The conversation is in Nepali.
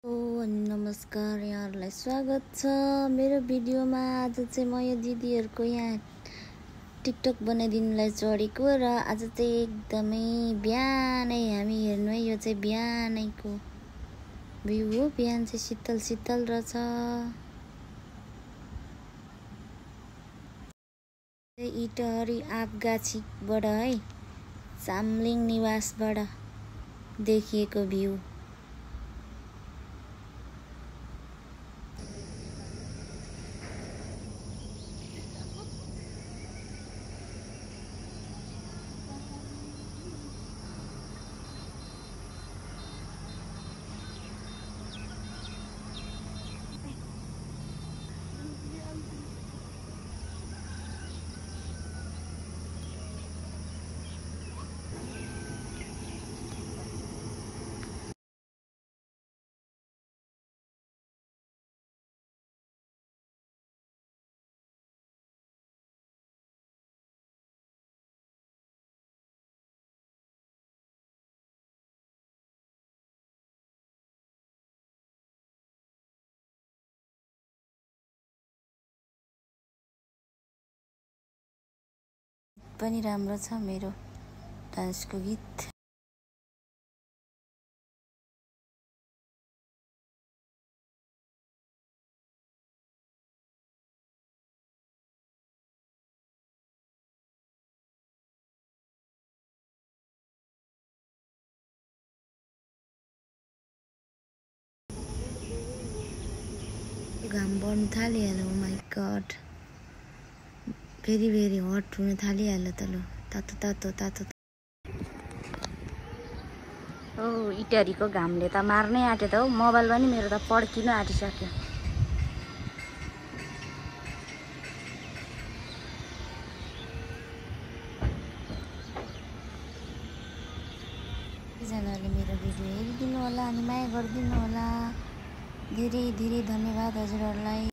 नमस्कार, यहाँहरूलाई स्वागत छ मेरो भिडियोमा। आज चाहिँ म यो दिदीहरुको यहाँ टिकटक बनाइदिनुलाई चढेको र आज चाहिँ एकदमै बिहानै हामी हेर्नु है, यो चाहिँ बिहानैको भ्यू हो। बिहान चाहिँ शीतल शीतल रहेछ। इटहरी आँपगाछीबाट है, सामलिङ निवासबाट देखिएको भ्यू। पनि राम्रो छ मेरो डान्सको गीत। घाम बढ्नु थालिहाल्यो। ओ माई गॉड, भेरी हट हुन थालिहाल्यो त। ल तातो तातो तातो। ओ इटहरीको घामले त मार्नै आँट्यो त हौ। मोबाइल पनि मेरो त पड्किन आँटिसक्यो। सबैजनाले मेरो भिडियो हेरिदिनु होला अनि माया गरिदिनु होला। धेरै धेरै धन्यवाद हजुरहरूलाई।